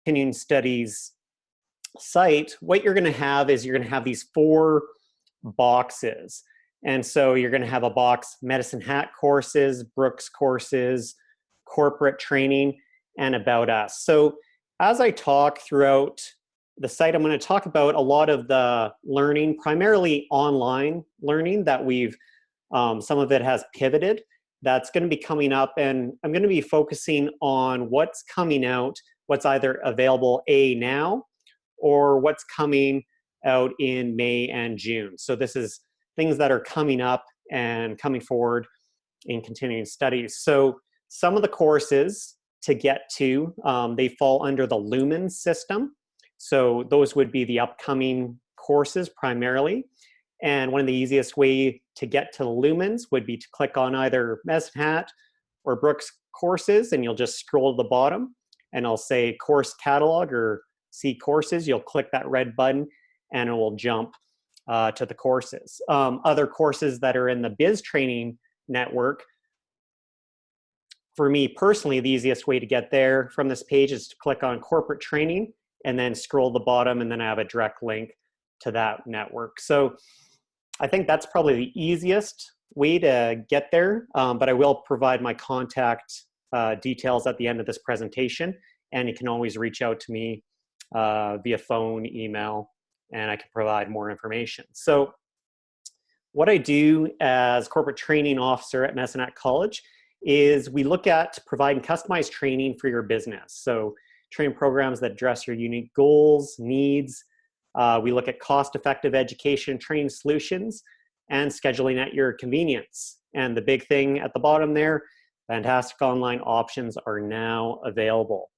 continuing studies site, what you're going to have is you're going to have these 4 boxes. And so you're going to have a box, Medicine Hat courses, Brooks courses, corporate training, and about us. So as I talk throughout the site, I'm going to talk about a lot of the learning, primarily online learning that we've, some of it has pivoted. That's going to be coming up, and I'm going to be focusing on what's coming out, what's either available now, or what's coming out in May and June. So this is things that are coming up and coming forward in continuing studies. So some of the courses to get to, they fall under the Lumen system. So those would be the upcoming courses primarily. And one of the easiest way to get to the Lumens would be to click on either Medicine Hat or Brooks courses, and you'll just scroll to the bottom and it'll say course catalog or see courses. You'll click that red button and it will jump to the courses. Other courses that are in the Biz Training Network, for me personally, the easiest way to get there from this page is to click on corporate training and then scroll to the bottom, and then I have a direct link to that network. So I think that's probably the easiest way to get there, but I will provide my contact details at the end of this presentation, and you can always reach out to me via phone, email, and I can provide more information. So what I do as corporate training officer at Medicine Hat College is we look at providing customized training for your business. So training programs that address your unique goals, needs. We look at cost-effective education training solutions and scheduling at your convenience. And the big thing at the bottom there, fantastic online options are now available.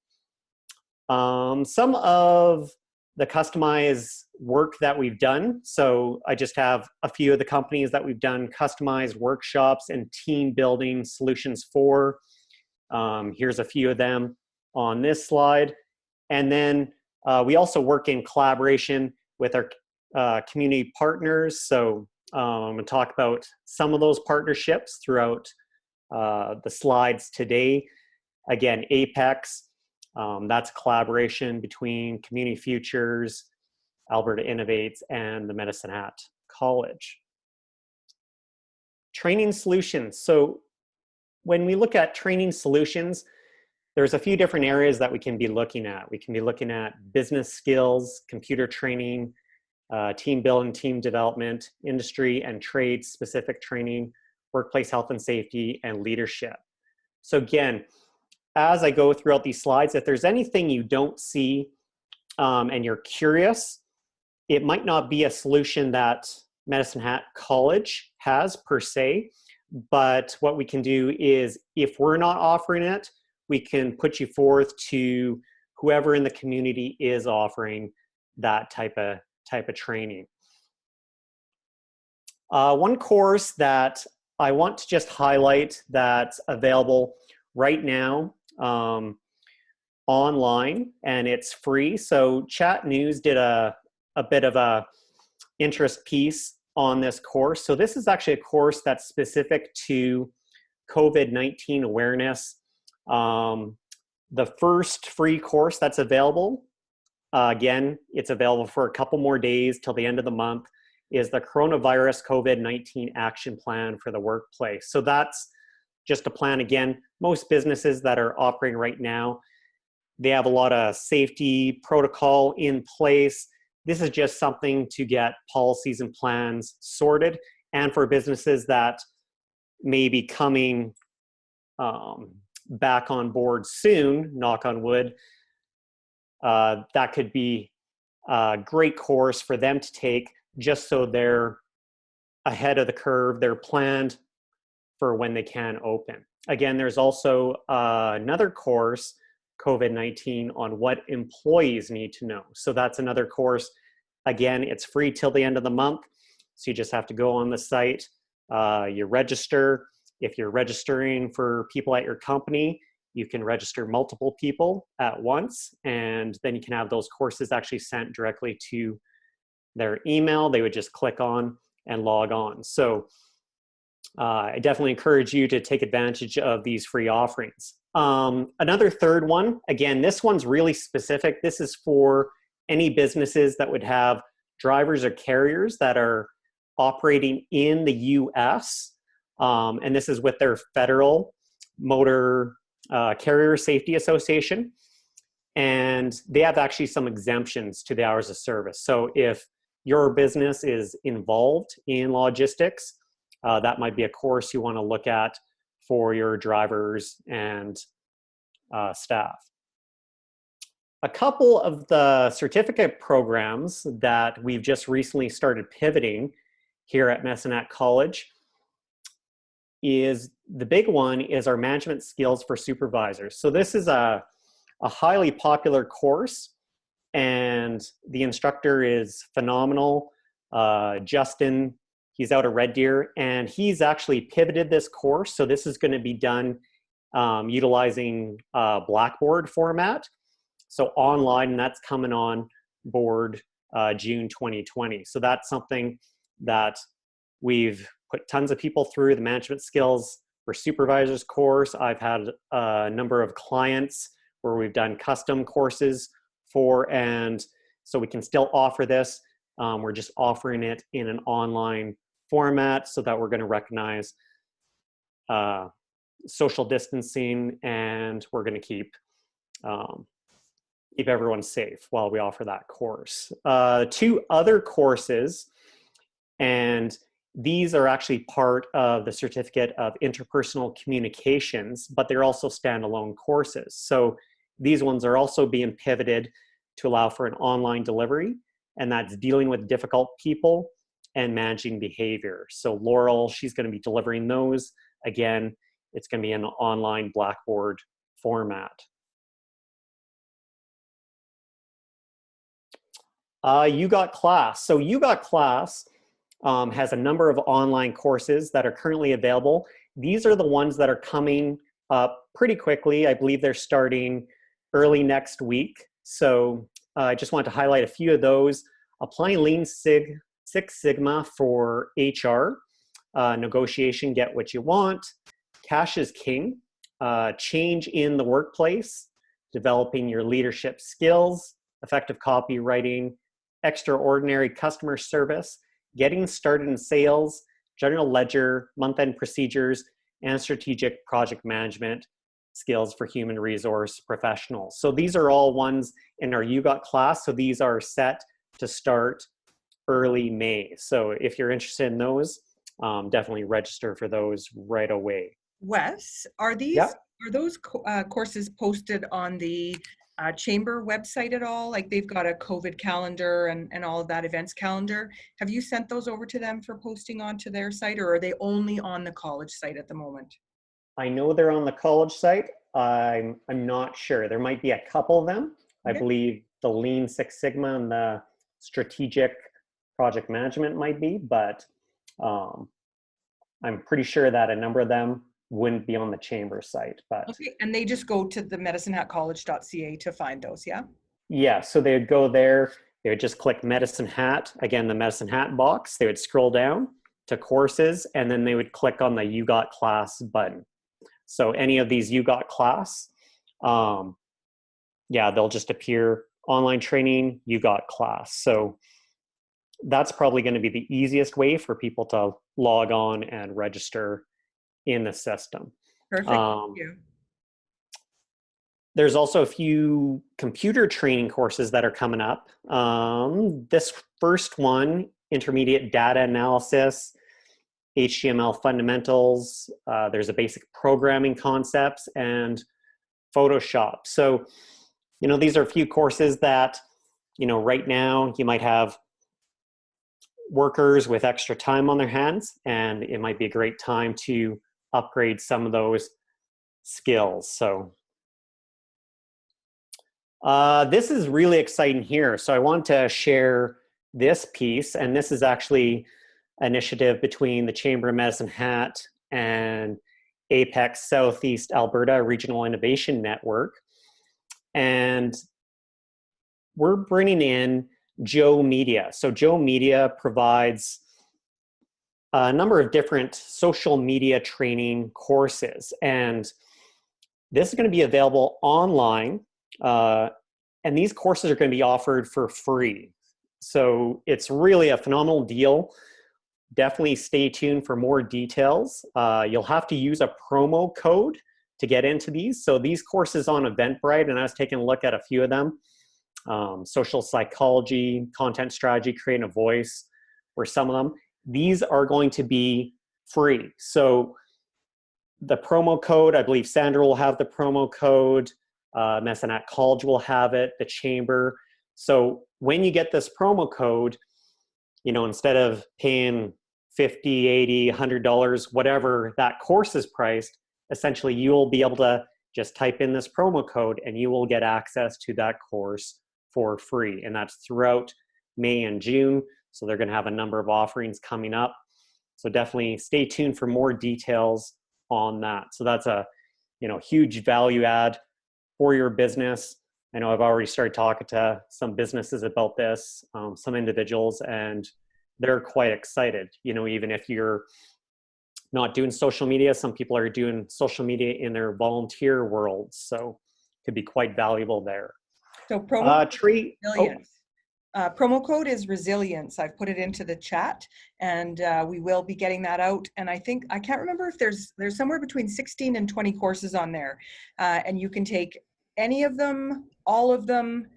Some of the customized work that we've done. So I just have a few of the companies that we've done customized workshops and team building solutions for. Here's a few of them on this slide. And then we also work in collaboration with our community partners. So I'm going to talk about some of those partnerships throughout the slides today. Again, Apex, that's collaboration between Community Futures, Alberta Innovates, and the Medicine Hat College. Training solutions. So when we look at training solutions, there's a few different areas that we can be looking at. We can be looking at business skills, computer training, team building, team development, industry and trade specific training, workplace health and safety, and leadership. So again, as I go throughout these slides, if there's anything you don't see and you're curious, it might not be a solution that Medicine Hat College has per se, but what we can do is if we're not offering it, we can put you forth to whoever in the community is offering that type of training. One course that I want to just highlight that's available right now online, and it's free. So Chat News did a bit of a interest piece on this course. So this is actually a course that's specific to COVID-19 awareness. The first free course that's available, again, it's available for a couple more days till the end of the month, is the Coronavirus COVID-19 Action Plan for the Workplace. So that's just a plan. Again, most businesses that are operating right now, they have a lot of safety protocol in place. This is just something to get policies and plans sorted. And for businesses that may be coming back on board soon, knock on wood, that could be a great course for them to take just so they're ahead of the curve, they're planned for when they can open. Again, there's also another course, COVID-19, on what employees need to know. So that's another course. Again, it's free till the end of the month. So you just have to go on the site, you register. If you're registering for people at your company, you can register multiple people at once, and then you can have those courses actually sent directly to their email. They would just click on and log on. So I definitely encourage you to take advantage of these free offerings. Another third one, again, this one's really specific. This is for any businesses that would have drivers or carriers that are operating in the US. And this is with their Federal Motor Carrier Safety Association. And they have actually some exemptions to the hours of service. So if your business is involved in logistics, that might be a course you want to look at for your drivers and staff. A couple of the certificate programs that we've just recently started pivoting here at Medicine Hat College is, the big one is our management skills for supervisors. So this is a highly popular course, and the instructor is phenomenal. Justin, he's out of Red Deer, and he's actually pivoted this course. So this is going to be done utilizing Blackboard format. So online, and that's coming on board June 2020. So that's something that we've put tons of people through, the management skills for supervisors course. I've had a number of clients where we've done custom courses for, and so we can still offer this. We're just offering it in an online format so that we're going to recognize social distancing, and we're going to keep everyone safe while we offer that course. Two other courses, and these are actually part of the Certificate of Interpersonal Communications, but they're also standalone courses. So these ones are also being pivoted to allow for an online delivery, and that's dealing with difficult people and managing behavior. So Laurel, she's going to be delivering those. Again, it's going to be in an online Blackboard format. UGotClass. So UGotClass has a number of online courses that are currently available. These are the ones that are coming up pretty quickly. I believe they're starting early next week. So I just want to highlight a few of those. Applying Lean Six Sigma for HR, negotiation, get what you want, cash is king, change in the workplace, developing your leadership skills, effective copywriting, extraordinary customer service, getting started in sales, general ledger, month-end procedures, and strategic project management skills for human resource professionals. So these are all ones in our UGotClass. So these are set to start early May. So if you're interested in those, definitely register for those right away. Wes, are those courses posted on the chamber website at all? Like they've got a COVID calendar and all of that events calendar. Have you sent those over to them for posting onto their site, or are they only on the college site at the moment? I know they're on the college site. I'm not sure. There might be a couple of them. Okay. I believe the Lean Six Sigma and the strategic project management might be, but I'm pretty sure that a number of them wouldn't be on the chamber site. But okay, and they just go to the medicinehatcollege.ca to find those, yeah? Yeah, so they would go there, they would just click Medicine Hat, again, the Medicine Hat box, they would scroll down to courses, and then they would click on the UGotClass button. So any of these UGotClass, yeah, they'll just appear, online training, UGotClass. So that's probably going to be the easiest way for people to log on and register in the system. Perfect. Thank you. There's also a few computer training courses that are coming up. This first one, intermediate data analysis, HTML fundamentals, there's a basic programming concepts, and Photoshop. So, you know, these are a few courses that, you know, right now you might have workers with extra time on their hands, and it might be a great time to upgrade some of those skills. So this is really exciting here. So I want to share this piece, and this is actually an initiative between the Chamber of Medicine Hat and Apex Southeast Alberta Regional Innovation Network. And we're bringing in Joe Media. So Joe Media provides a number of different social media training courses. And this is going to be available online. And these courses are going to be offered for free. So it's really a phenomenal deal. Definitely stay tuned for more details. You'll have to use a promo code to get into these. So these courses on Eventbrite, and I was taking a look at a few of them, social psychology, content strategy, creating a voice, or some of them. These are going to be free. So the promo code, I believe Sandra will have the promo code, Messinat College will have it, the Chamber. So when you get this promo code, you know, instead of paying $50, $80, $100, whatever that course is priced, essentially you'll be able to just type in this promo code and you will get access to that course for free. And that's throughout May and June. So they're going to have a number of offerings coming up. So definitely stay tuned for more details on that. So that's a, you know, huge value add for your business. I know I've already started talking to some businesses about this, some individuals, and they're quite excited. You know, even if you're not doing social media, some people are doing social media in their volunteer worlds. So it could be quite valuable there. So promo code is resilience. I've put it into the chat, and we will be getting that out. And I think, I can't remember if there's somewhere between 16 and 20 courses on there. And you can take any of them, all of them.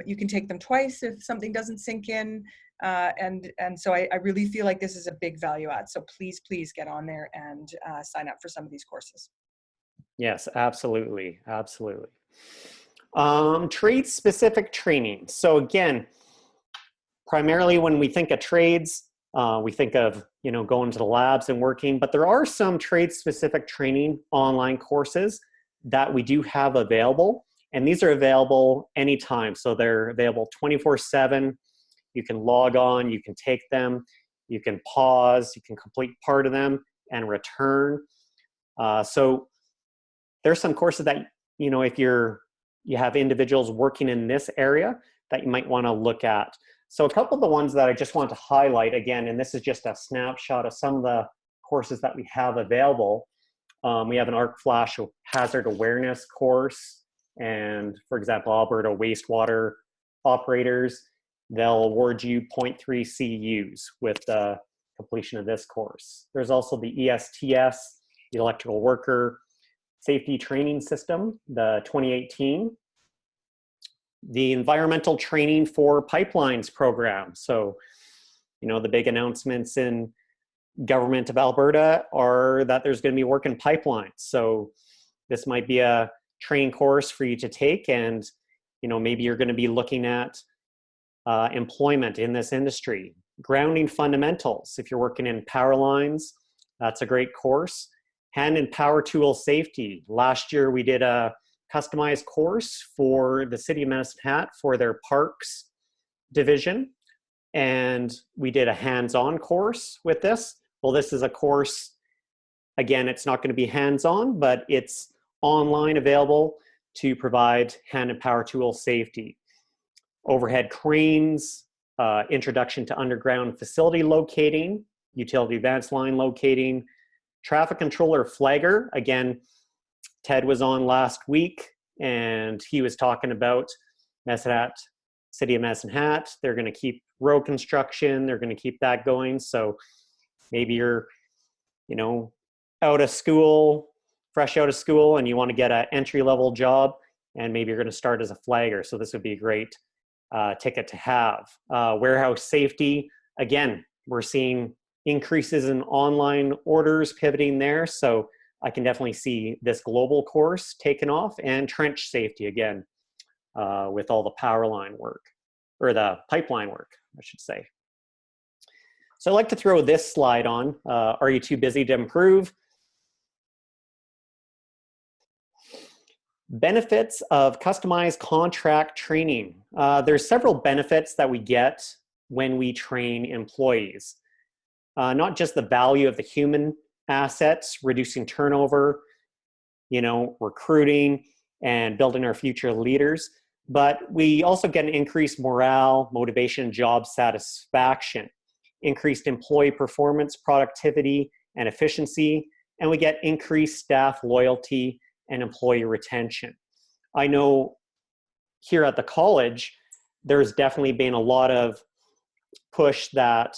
You can take them twice if something doesn't sink in. And so I really feel like this is a big value add. So please get on there and sign up for some of these courses. Yes, absolutely. Absolutely. Trade-specific training. So again, primarily when we think of trades, we think of, you know, going to the labs and working, but there are some trade-specific training online courses that we do have available, and these are available anytime. So they're available 24/7. You can log on, you can take them, you can pause, you can complete part of them and return. So there's some courses that, you know, if you have individuals working in this area that you might want to look at. So a couple of the ones that I just want to highlight again, and this is just a snapshot of some of the courses that we have available. We have an arc flash hazard awareness course, and for example, Alberta wastewater operators, they'll award you 0.3 CUs with the completion of this course. There's also the ESTS, the Electrical Worker Safety Training System, the 2018. The Environmental Training for Pipelines program. So, you know, the big announcements in government of Alberta are that there's going to be work in pipelines. So this might be a training course for you to take, and, you know, maybe you're going to be looking at employment in this industry. Grounding fundamentals. If you're working in power lines, that's a great course. Hand and power tool safety. Last year we did a customized course for the City of Medicine Hat for their parks division, and we did a hands-on course with this. Well, this is a course, again, it's not going to be hands-on, but it's online available to provide hand and power tool safety. Overhead cranes, introduction to underground facility locating, utility advanced line locating, traffic controller flagger. Again, Ted was on last week and he was talking about City of Medicine Hat. They're going to keep road construction. They're going to keep that going. So maybe you're, you know, out of school, fresh out of school, and you want to get an entry-level job, and maybe you're going to start as a flagger. So this would be a great ticket to have. Warehouse safety. Again, we're seeing increases in online orders pivoting there. So I can definitely see this global course taken off. And trench safety, again, with all the power line work, or the pipeline work, I should say. So I'd like to throw this slide on. Are you too busy to improve? Benefits of customized contract training. There's several benefits that we get when we train employees. Not just the value of the human assets, reducing turnover, you know, recruiting and building our future leaders, but we also get an increased morale, motivation, job satisfaction. increased employee performance, productivity, and efficiency, and we get increased staff loyalty and employee retention. I know here at the college, there's definitely been a lot of push that,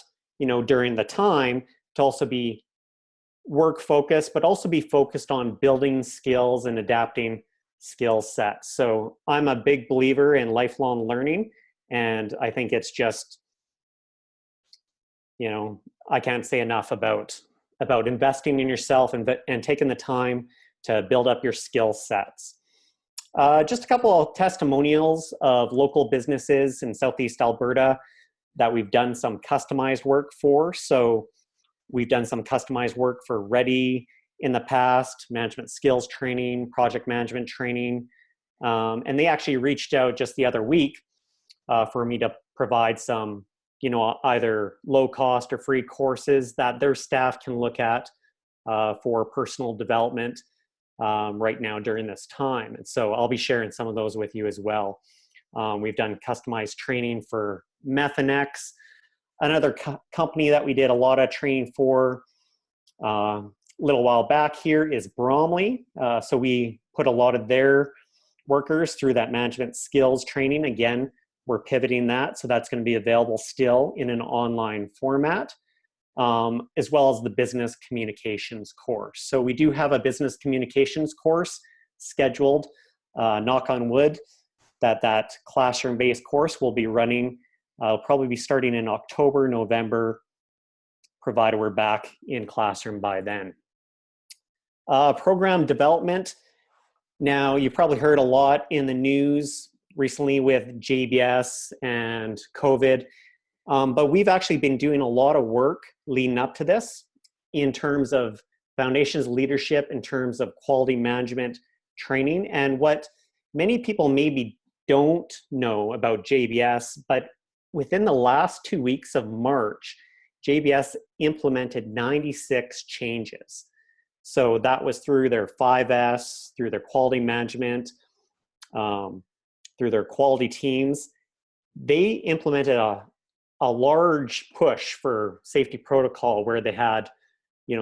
during the time to also be work focused, but also be focused on building skills and adapting skill sets. So I'm a big believer in lifelong learning, and I think it's just, I can't say enough about investing in yourself and taking the time to build up your skill sets. Just a couple of testimonials of local businesses in Southeast Alberta that we've done some customized work for. So we've done some customized work for Ready in the past, management skills training, project management training. And they actually reached out just the other week for me to provide some, either low cost or free courses that their staff can look at for personal development right now during this time. And so I'll be sharing some of those with you as well. We've done customized training for Methanex. Another company that we did a lot of training for a little while back here is Bromley. So we put a lot of their workers through that management skills training. Again, we're pivoting that, so that's going to be available still in an online format, as well as the business communications course. So we do have a business communications course scheduled, knock on wood, that classroom-based course will be running. It'll probably be starting in October, November, provided we're back in classroom by then. Program development. Now, you've probably heard a lot in the news recently with JBS and COVID, but we've actually been doing a lot of work leading up to this in terms of foundations leadership, in terms of quality management training. And what many people maybe don't know about JBS, but within the last 2 weeks of March, JBS implemented 96 changes. So that was through their 5S, through their quality management, through their quality teams. They implemented a large push for safety protocol where they had,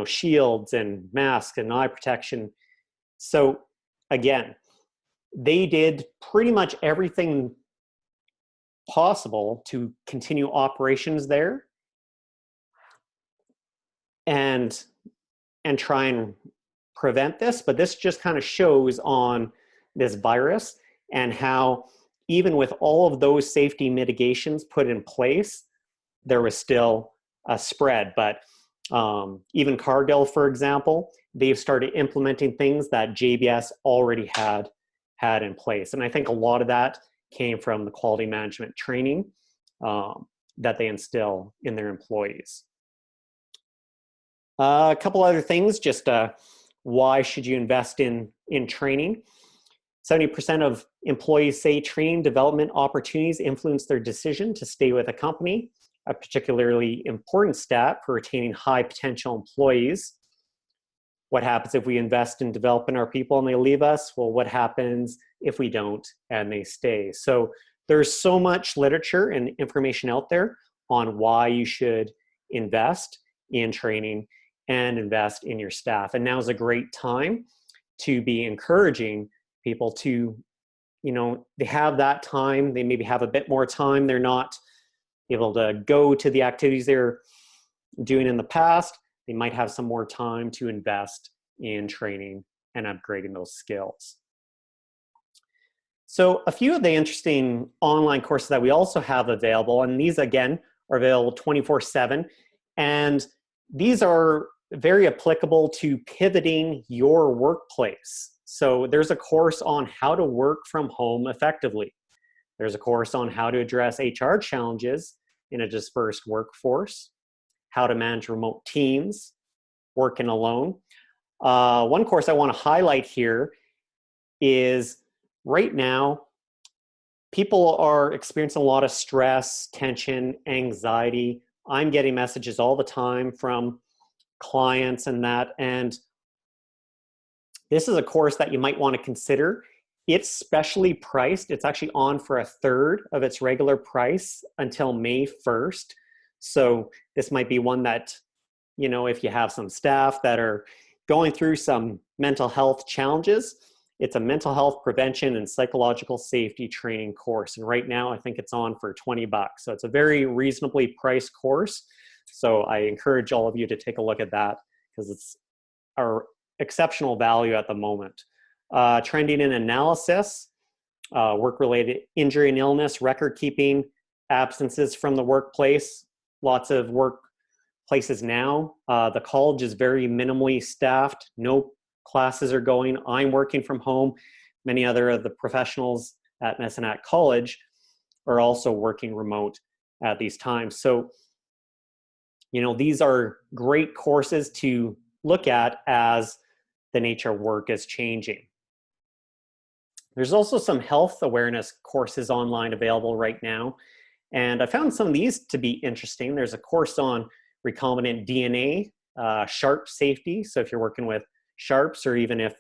shields and masks and eye protection. So again, they did pretty much everything possible to continue operations there and try and prevent this. But this just kind of shows on this virus and how even with all of those safety mitigations put in place, there was still a spread. But even Cargill, for example, they've started implementing things that JBS already had in place. And I think a lot of that came from the quality management training that they instill in their employees. A couple other things, just why should you invest in training? 70% of employees say training development opportunities influence their decision to stay with a company, a particularly important stat for retaining high potential employees. What happens if we invest in developing our people and they leave us? Well, what happens if we don't and they stay? So there's so much literature and information out there on why you should invest in training and invest in your staff. And now is a great time to be encouraging people to, they have that time, they maybe have a bit more time, they're not able to go to the activities they're doing in the past, they might have some more time to invest in training and upgrading those skills. So a few of the interesting online courses that we also have available, and these again are available 24/7, and these are very applicable to pivoting your workplace. So there's a course on how to work from home effectively. There's a course on how to address HR challenges in a dispersed workforce, how to manage remote teams, working alone. One course I want to highlight here is right now, people are experiencing a lot of stress, tension, anxiety. I'm getting messages all the time from clients and that, and this is a course that you might want to consider. It's specially priced. It's actually on for a third of its regular price until May 1st. So this might be one that, you know, if you have some staff that are going through some mental health challenges, it's a mental health prevention and psychological safety training course. And right now I think it's on for $20. So it's a very reasonably priced course. So I encourage all of you to take a look at that because it's our exceptional value at the moment. Trending and analysis, work-related injury and illness, record keeping, absences from the workplace, lots of workplaces now. The college is very minimally staffed. No classes are going. I'm working from home. Many other of the professionals at Messinat College are also working remote at these times. So, you know, these are great courses to look at as the nature of work is changing. There's also some health awareness courses online available right now. And I found some of these to be interesting. There's a course on recombinant DNA, sharp safety. So if you're working with sharps, or even if,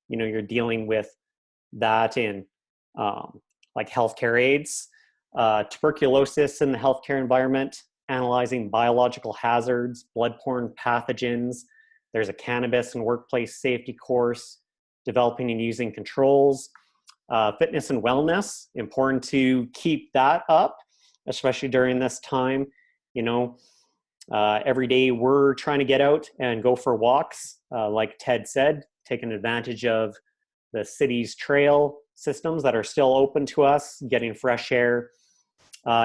you know, you're dealing with that in like healthcare aids, tuberculosis in the healthcare environment, analyzing biological hazards, bloodborne pathogens. There's a cannabis and workplace safety course, developing and using controls, fitness and wellness. Important to keep that up, especially during this time. You know, every day we're trying to get out and go for walks, like Ted said, taking advantage of the city's trail systems that are still open to us, getting fresh air,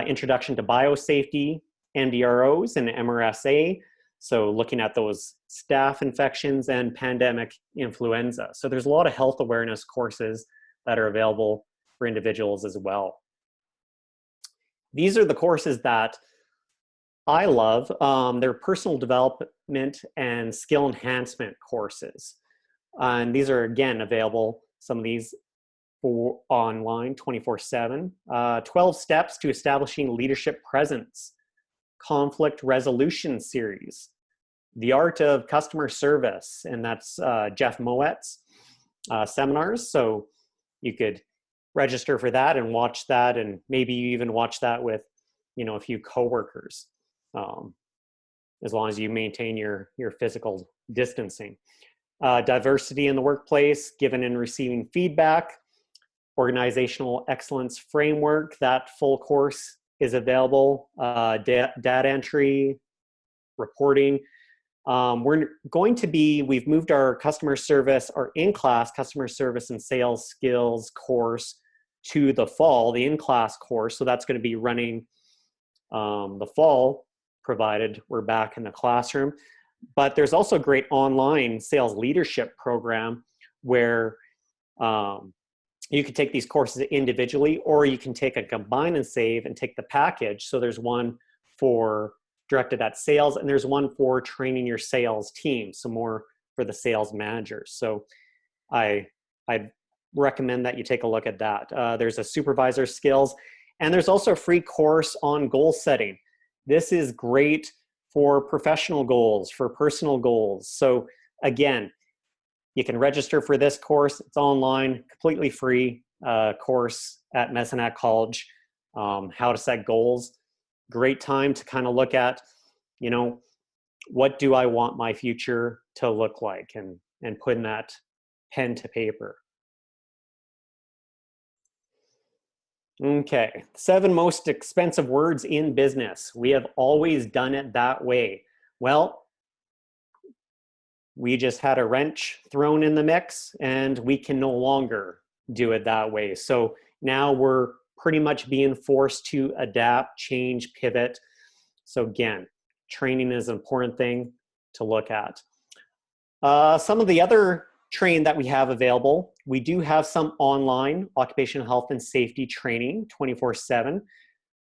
introduction to biosafety, MDROs and MRSA. So looking at those staph infections and pandemic influenza. So there's a lot of health awareness courses that are available for individuals as well. These are the courses that I love. They're personal development and skill enhancement courses. And these are, again, available, some of these for online 24/7. 12 steps to establishing leadership presence, conflict resolution series, the art of customer service, and that's Jeff Moett's seminars. So you could register for that and watch that, and maybe you even watch that with, you know, a few coworkers, as long as you maintain your physical distancing. Diversity in the workplace, giving and receiving feedback, organizational excellence framework. That full course is available. Data entry, reporting. We've moved our customer service, our in-class customer service and sales skills course to the fall, the in-class course. So that's going to be running the fall, provided we're back in the classroom. But there's also a great online sales leadership program where you can take these courses individually, or you can take a combine and save and take the package. So there's one for directed at sales, and there's one for training your sales team, so more for the sales managers. So I recommend that you take a look at that. There's a supervisor skills, and there's also a free course on goal setting. This is great for professional goals, for personal goals. So again, you can register for this course. It's online, completely free course at Messinat College, how to set goals. Great time to kind of look at, you know, what do I want my future to look like, and putting that pen to paper. Okay, 7 most expensive words in business. We have always done it that way. Well, we just had a wrench thrown in the mix, and we can no longer do it that way. So now we're pretty much being forced to adapt, change, pivot. So again, training is an important thing to look at. Some of the other training that we have available, we do have some online occupational health and safety training 24/7.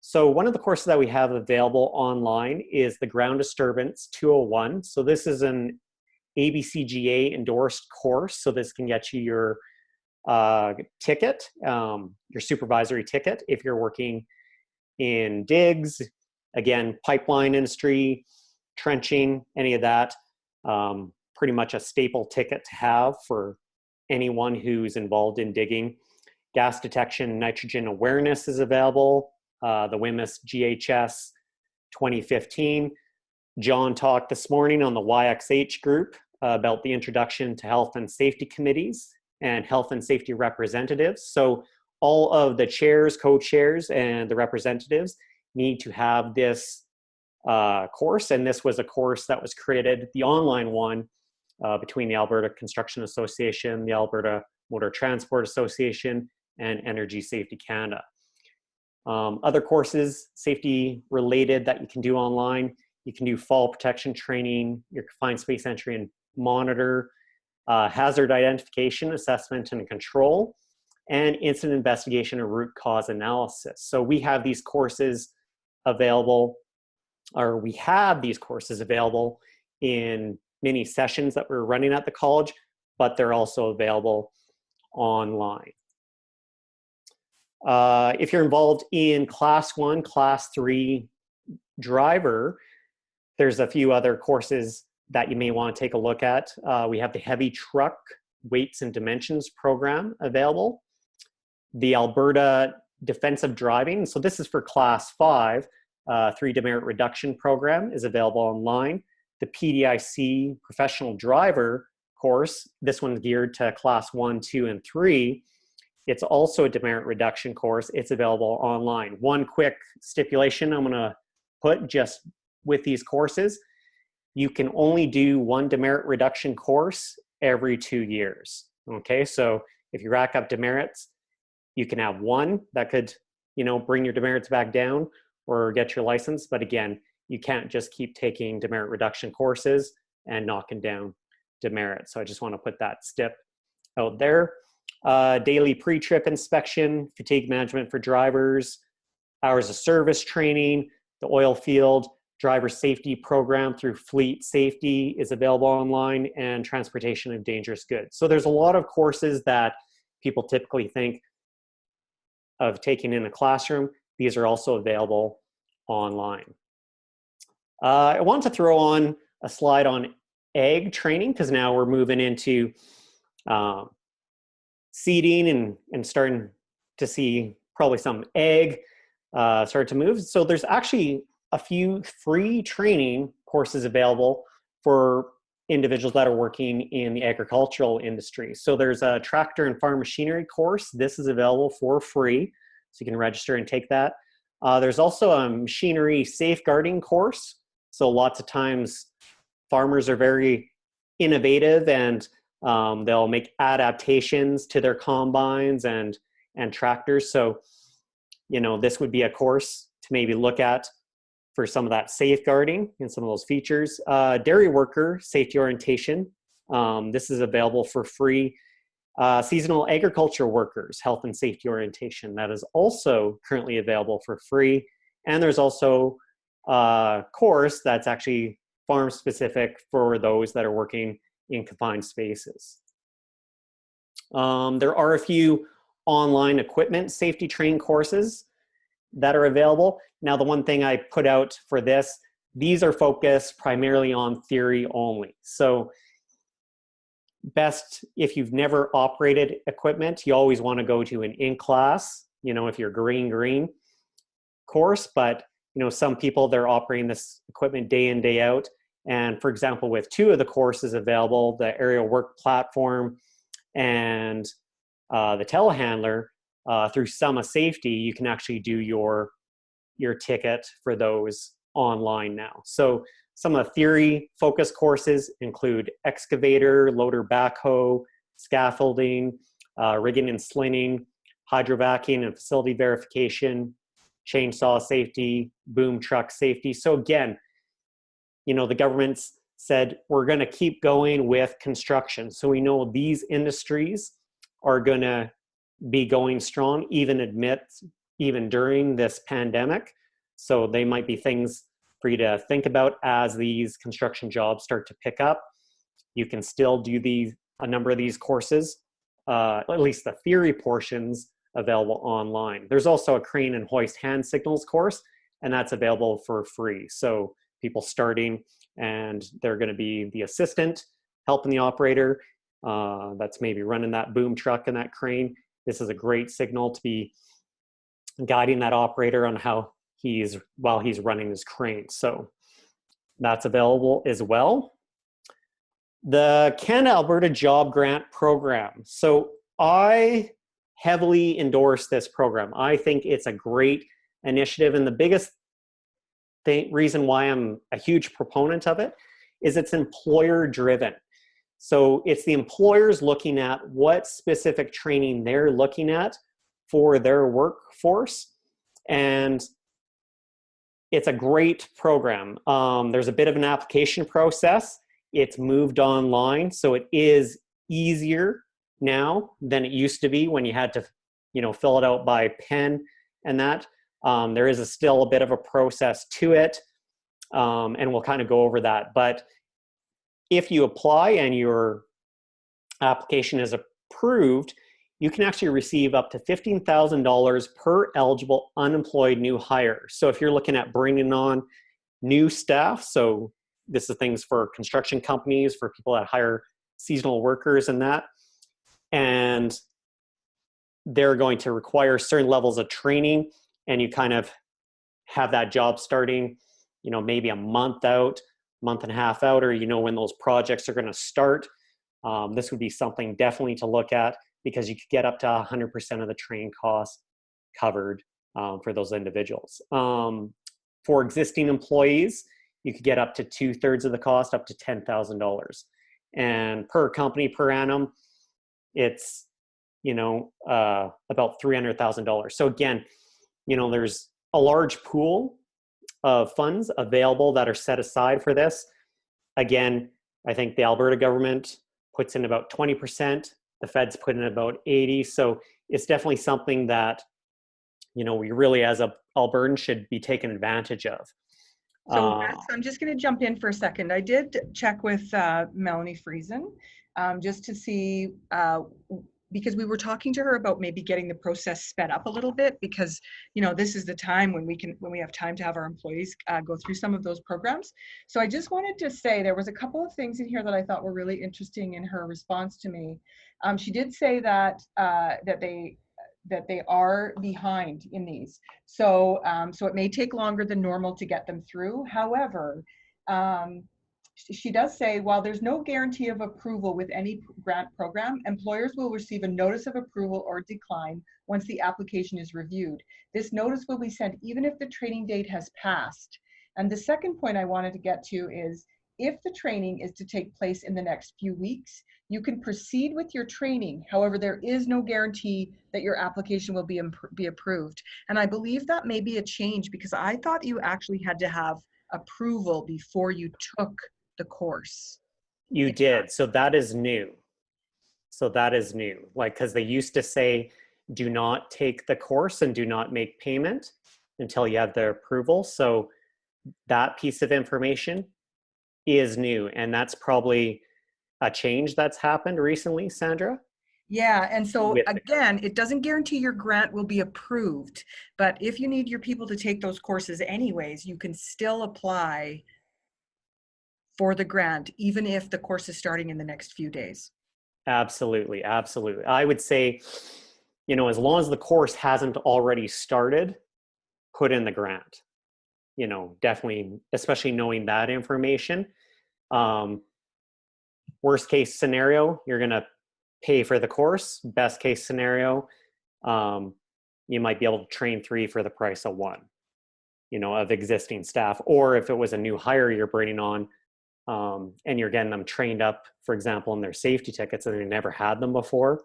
So one of the courses that we have available online is the Ground Disturbance 201. So this is an ABCGA endorsed course. So this can get you your ticket, your supervisory ticket if you're working in digs, again, pipeline industry, trenching, any of that. Pretty much a staple ticket to have for anyone who's involved in digging. Gas detection, nitrogen awareness is available. The WHMIS GHS 2015. John talked this morning on the YXH group about the introduction to health and safety committees and health and safety representatives. So all of the chairs, co-chairs, and the representatives need to have this course, and this was a course that was created, the online one, between the Alberta Construction Association, the Alberta Motor Transport Association, and Energy Safety Canada. Other courses, safety related, that you can do online, you can do fall protection training, your confined space entry and monitor, hazard identification, assessment and control, and incident investigation and root cause analysis. So we have these courses available, or we have these courses available in many sessions that we're running at the college, but they're also available online. If you're involved in Class 1, Class 3 driver, there's a few other courses that you may want to take a look at. We have the Heavy Truck Weights and Dimensions program available. The Alberta Defensive Driving, so this is for Class 5, 3 demerit reduction program is available online. The PDIC Professional Driver course, this one's geared to Class 1, 2, and 3. It's also a demerit reduction course. It's available online. One quick stipulation I'm gonna put just with these courses: you can only do one demerit reduction course every 2 years, okay? So if you rack up demerits, you can have one that could, bring your demerits back down or get your license. But again, you can't just keep taking demerit reduction courses and knocking down demerits. So I just want to put that stip out there. Daily pre-trip inspection, fatigue management for drivers, hours of service training, the oil field driver safety program through Fleet Safety is available online, and transportation of dangerous goods. So there's a lot of courses that people typically think of taking in a classroom. These are also available online. I want to throw on a slide on ag training, because now we're moving into seeding and starting to see probably some ag start to move. So there's actually a few free training courses available for individuals that are working in the agricultural industry. So there's a tractor and farm machinery course. This is available for free, so you can register and take that. There's also a machinery safeguarding course. So lots of times farmers are very innovative, and they'll make adaptations to their combines and tractors. So, this would be a course to maybe look at for some of that safeguarding and some of those features. Dairy worker safety orientation. This is available for free. Seasonal agriculture workers health and safety orientation. That is also currently available for free. And there's also a course that's actually farm specific for those that are working in confined spaces. There are a few online equipment safety training courses that are available. Now, the one thing I put out for this, these are focused primarily on theory only. So best, if you've never operated equipment, you always want to go to an in-class, if you're green course. But, some people, they're operating this equipment day in, day out. And for example, with two of the courses available, the aerial work platform and the telehandler, through Summa Safety, you can actually do your ticket for those online now. So some of the theory focused courses include excavator, loader backhoe, scaffolding, rigging and slinging, hydrovacing and facility verification, chainsaw safety, boom truck safety. So again, the government's said we're going to keep going with construction. So we know these industries are going to be going strong, even during this pandemic. So they might be things for you to think about as these construction jobs start to pick up. You can still do a number of these courses, at least the theory portions, available online. There's also a crane and hoist hand signals course, and that's available for free. So people starting, and they're going to be the assistant helping the operator that's maybe running that boom truck and that crane. This is a great signal to be guiding that operator on how while he's running his crane. So that's available as well. The Canada-Alberta Job Grant Program. So I heavily endorse this program. I think it's a great initiative, and the biggest reason why I'm a huge proponent of it is it's employer driven. So it's the employers looking at what specific training they're looking at for their workforce, and it's a great program. There's a bit of an application process. It's moved online, so it is easier now than it used to be when you had to, fill it out by pen and that. There is still a bit of a process to it, and we'll kind of go over that. But if you apply and your application is approved, you can actually receive up to $15,000 per eligible unemployed new hire. So if you're looking at bringing on new staff, so this is things for construction companies, for people that hire seasonal workers and that, and they're going to require certain levels of training, and you kind of have that job starting, maybe a month out, month and a half out, or when those projects are going to start. This would be something definitely to look at, because you could get up to 100% of the training costs covered for those individuals. For existing employees, you could get up to 2/3 of the cost, up to $10,000. And per company per annum, it's, about $300,000. So again, there's a large pool of funds available that are set aside for this. Again, I think the Alberta government puts in about 20%. The feds put in about 80. So it's definitely something that, we really as a Albertan should be taken advantage of. So I'm just going to jump in for a second. I did check with Melanie Friesen just to see, because we were talking to her about maybe getting the process sped up a little bit, because this is the time when we have time to have our employees go through some of those programs. So I just wanted to say there was a couple of things in here that I thought were really interesting in her response to me. She did say that that they are behind in these, so it may take longer than normal to get them through. However, she does say, while there's no guarantee of approval with any grant program, employers will receive a notice of approval or decline once the application is reviewed. This notice will be sent even if the training date has passed. And the second point I wanted to get to is, if the training is to take place in the next few weeks, you can proceed with your training. However, there is no guarantee that your application will be approved. And I believe that may be a change, because I thought you actually had to have approval before you took the course. You did. So that is new. Because they used to say, do not take the course and do not make payment until you have the approval. So that piece of information is new. And that's probably a change that's happened recently, Sandra. Yeah, and so again, it doesn't guarantee your grant will be approved, but if you need your people to take those courses anyways, you can still apply for the grant, even if the course is starting in the next few days. Absolutely. I would say, as long as the course hasn't already started, put in the grant. Definitely, especially knowing that information. Worst case scenario, you're going to pay for the course. Best case scenario, you might be able to train 3 for the price of 1, of existing staff. Or if it was a new hire you're bringing on, and you're getting them trained up, for example, in their safety tickets, and they never had them before,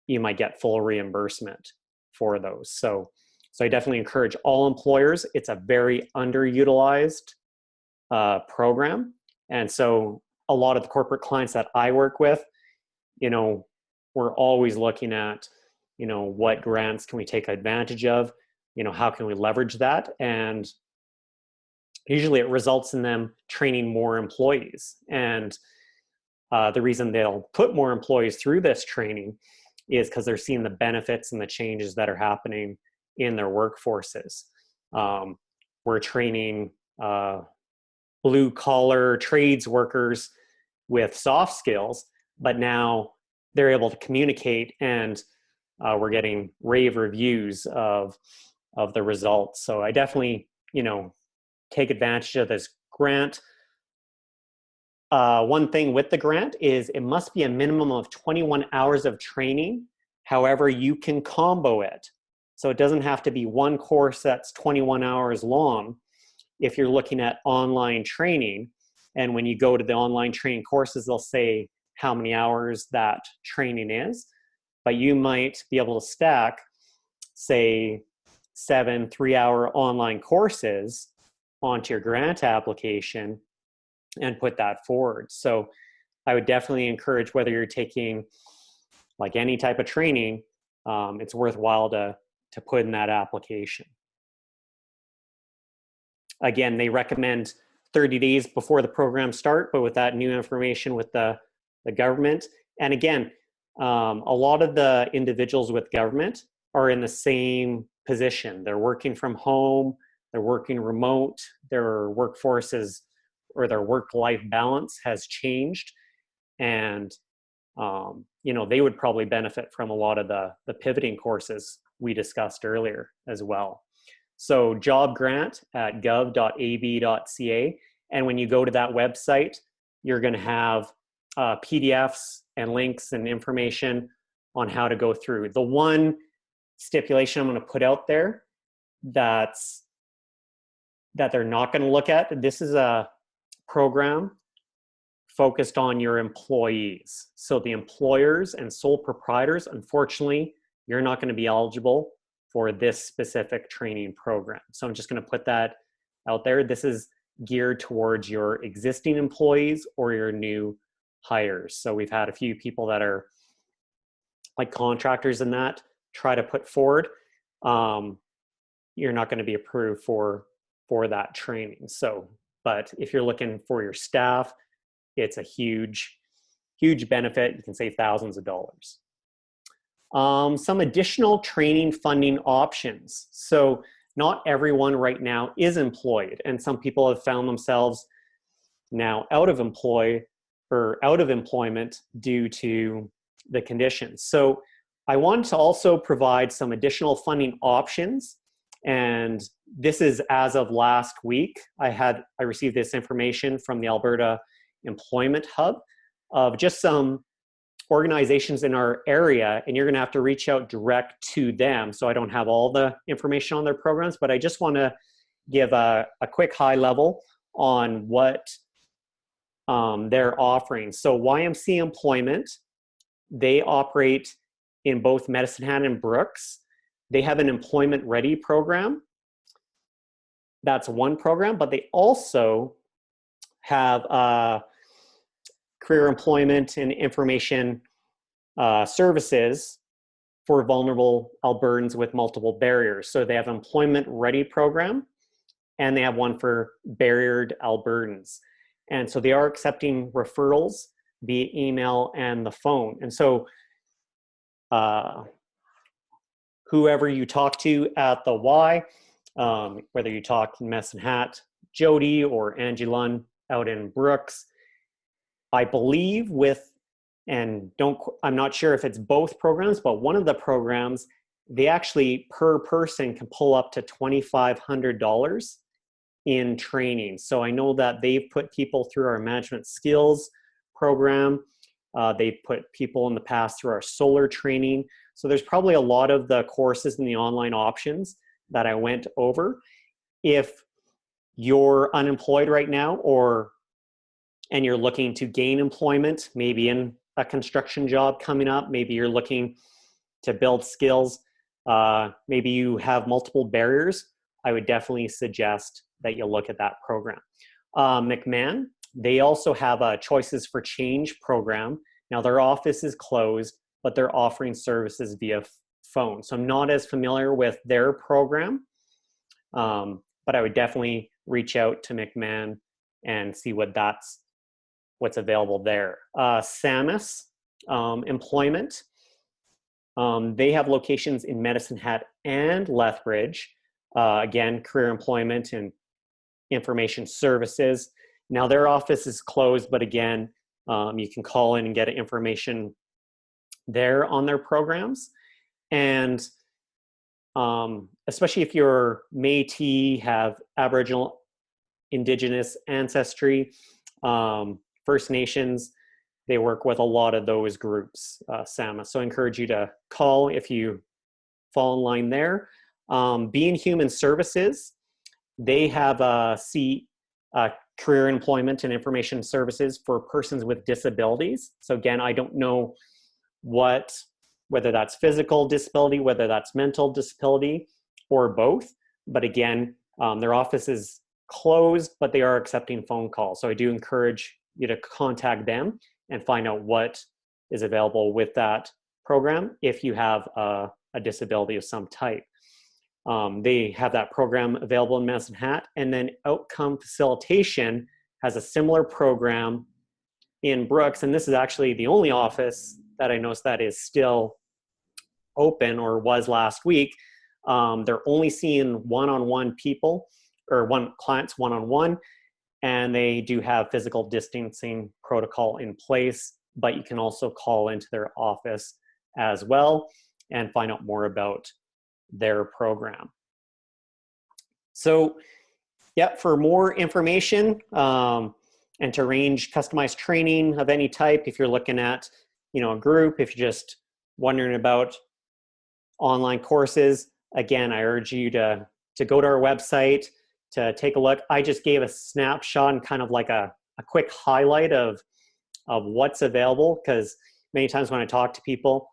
you might get full reimbursement for those. So I definitely encourage all employers. It's a very underutilized program. And so a lot of the corporate clients that I work with, we're always looking at, what grants can we take advantage of? How can we leverage that? And usually it results in them training more employees. And the reason they'll put more employees through this training is because they're seeing the benefits and the changes that are happening in their workforces. We're training blue collar trades workers with soft skills, but now they're able to communicate, and we're getting rave reviews of of the results. So I definitely, take advantage of this grant. One thing with the grant is it must be a minimum of 21 hours of training. However, you can combo it. So it doesn't have to be one course that's 21 hours long. If you're looking at online training, and when you go to the online training courses, they'll say how many hours that training is, but you might be able to stack, say, 7 3-hour online courses onto your grant application and put that forward. So I would definitely encourage, whether you're taking like any type of training, it's worthwhile to put in that application. Again, they recommend 30 days before the program start, but with that new information with the government. And again, a lot of the individuals with government are in the same position. They're working from home, they're working remote, their workforces or their work-life balance has changed. And, they would probably benefit from a lot of the pivoting courses we discussed earlier as well. So job grant at gov.ab.ca. And when you go to that website, you're going to have PDFs and links and information on how to go through. The one stipulation I'm going to put out there that they're not going to look at, this is a program focused on your employees. So the employers and sole proprietors, unfortunately, you're not going to be eligible for this specific training program. So I'm just going to put that out there. This is geared towards your existing employees or your new hires. So we've had a few people that are like contractors in that try to put forward. You're not going to be approved for that training. So, but if you're looking for your staff, it's a huge benefit. You can save thousands of dollars. Some additional training funding options. So not everyone right now is employed, and some people have found themselves now out of employment due to the conditions. So I want to also provide some additional funding options, and this is as of last week. I received this information from the Alberta Employment Hub of just some organizations in our area, and you're going to have to reach out direct to them. So I don't have all the information on their programs, but I just want to give a quick high level on what they're offering. So YMC Employment, they operate in both Medicine Hat and Brooks. They have an employment ready program. That's one program, but they also have career employment and information services for vulnerable Albertans with multiple barriers. So they have an employment ready program, and they have one for barriered Albertans. And so they are accepting referrals via email and the phone. And so whoever you talk to at the Y, whether you talk to Medicine Hat, Jody, or Angie Lunn out in Brooks, I believe I'm not sure if it's both programs, but one of the programs, they actually per person can pull up to $2,500 in training. So I know that they've put people through our management skills program. They've put people in the past through our solar training. So there's probably a lot of the courses and the online options that I went over. If you're unemployed right now and you're looking to gain employment, maybe in a construction job coming up, maybe you're looking to build skills, maybe you have multiple barriers, I would definitely suggest that you look at that program. McMahon, they also have a Choices for Change program. Now their office is closed, but they're offering services via phone. So I'm not as familiar with their program, but I would definitely reach out to McMahon and see what's available there. SAMUS Employment, they have locations in Medicine Hat and Lethbridge. Again, career employment and information services. Now their office is closed, but again, you can call in and get information there on their programs. And especially if you're Métis, have Aboriginal, Indigenous ancestry, First Nations, they work with a lot of those groups, SAMA. So I encourage you to call if you fall in line there. Being Human Services, they have a seat, career employment and information services for persons with disabilities. So again, I don't know whether that's physical disability, whether that's mental disability, or both. But again, their office is closed, but they are accepting phone calls. So I do encourage you to contact them and find out what is available with that program if you have a disability of some type. They have that program available in Medicine Hat, and then Outcome Facilitation has a similar program in Brooks, and this is actually the only office that I noticed that is still open, or was last week. They're only seeing one-on-one people, or clients one-on-one, and they do have physical distancing protocol in place, but you can also call into their office as well and find out more about their program. So yeah, for more information and to arrange customized training of any type, if you're looking at, a group, if you're just wondering about online courses, again, I urge you to go to our website, to take a look. I just gave a snapshot and kind of like a quick highlight of what's available, because many times when I talk to people,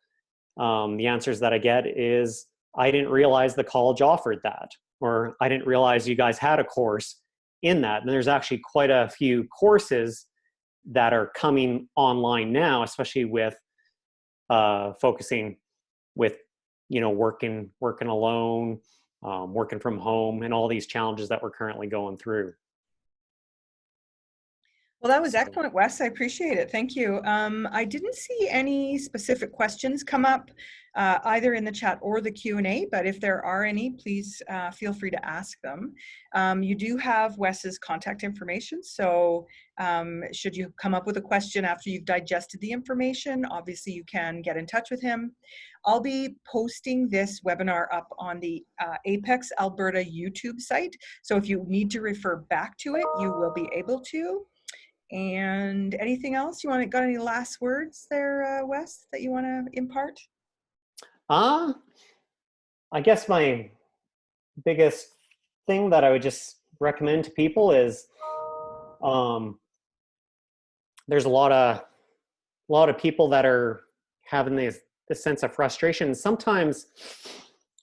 the answers that I get is, I didn't realize the college offered that, or I didn't realize you guys had a course in that. And there's actually quite a few courses that are coming online now, especially with focusing with, working alone, working from home, and all these challenges that we're currently going through. Well, that was excellent, Wes. I appreciate it. Thank you. I didn't see any specific questions come up either in the chat or the Q&A, but if there are any, please feel free to ask them. You do have Wes's contact information, so should you come up with a question after you've digested the information, obviously you can get in touch with him. I'll be posting this webinar up on the Apex Alberta YouTube site, so if you need to refer back to it, you will be able to. And anything else you got any last words there, Wes, that you want to impart? I guess my biggest thing that I would just recommend to people is there's a lot of people that are having this sense of frustration. Sometimes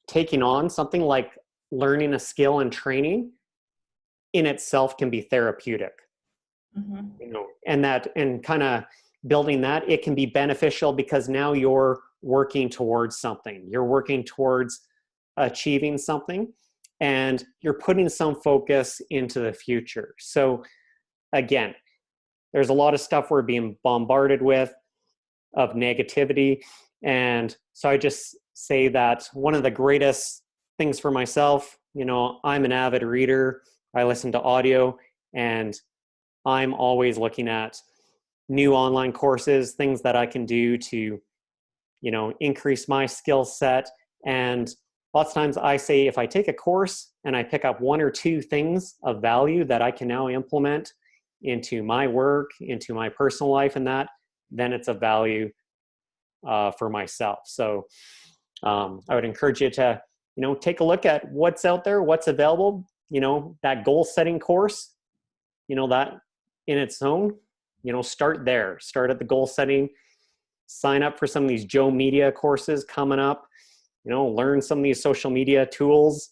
taking on something like learning a skill and training in itself can be therapeutic. Mm-hmm. And kind of building that, it can be beneficial because now you're working towards something. You're working towards achieving something, and you're putting some focus into the future. So again, there's a lot of stuff we're being bombarded with of negativity. And so I just say that one of the greatest things for myself, I'm an avid reader. I listen to audio, and I'm always looking at new online courses, things that I can do to, increase my skill set. And lots of times I say, if I take a course and I pick up one or two things of value that I can now implement into my work, into my personal life, and that, then it's a value for myself. So I would encourage you to, take a look at what's out there, what's available, that goal setting course, that in its own, start there. Start at the goal setting, sign up for some of these Joe Media courses coming up, learn some of these social media tools.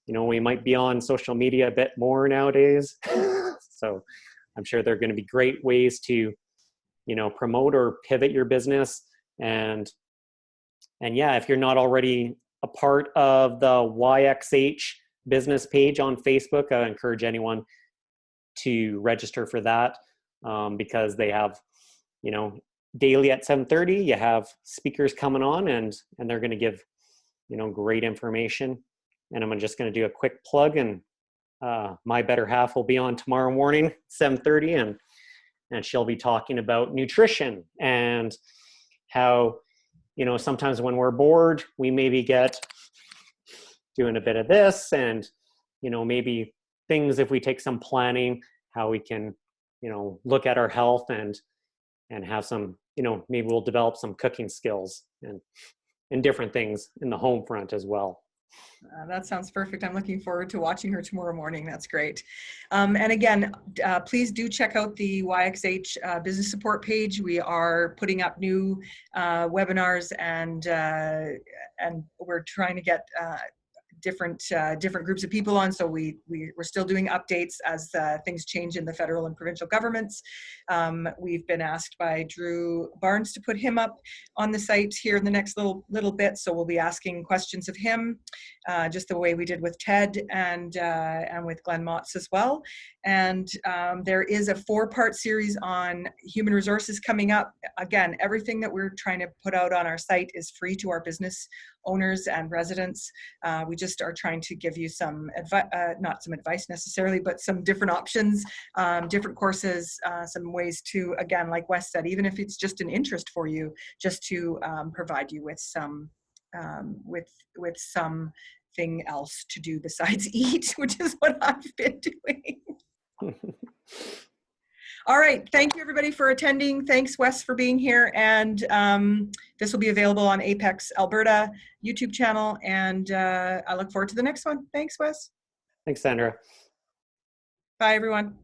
We might be on social media a bit more nowadays. So I'm sure there are going to be great ways to, promote or pivot your business. And yeah, if you're not already a part of the YXH business page on Facebook, I encourage anyone to register for that, because they have, daily at 7:30, you have speakers coming on, and they're going to give, great information. And I'm just going to do a quick plug, and my better half will be on tomorrow morning, 7:30, and she'll be talking about nutrition and how, sometimes when we're bored, we maybe get doing a bit of this, and, you know, maybe things, if we take some planning, how we can, you know, look at our health and have some, you know, maybe we'll develop some cooking skills and different things in the home front as well. That sounds perfect. I'm looking forward to watching her tomorrow morning. That's great. And again, please do check out the YXH business support page. We are putting up new webinars, and we're trying to get different groups of people on. So we're still doing updates as things change in the federal and provincial governments. We've been asked by Drew Barnes to put him up on the site here in the next little bit. So we'll be asking questions of him, just the way we did with Ted and with Glenn Motz as well. And there is a 4-part series on human resources coming up. Again, everything that we're trying to put out on our site is free to our business owners and residents. We just are trying to give you some advice, not some advice necessarily, but some different options, different courses, some ways to, again, like Wes said, even if it's just an interest for you, just to provide you with some, with something else to do besides eat, which is what I've been doing. All right. Thank you, everybody, for attending. Thanks, Wes, for being here. And this will be available on Apex Alberta YouTube channel. And I look forward to the next one. Thanks, Wes. Thanks, Sandra. Bye, everyone.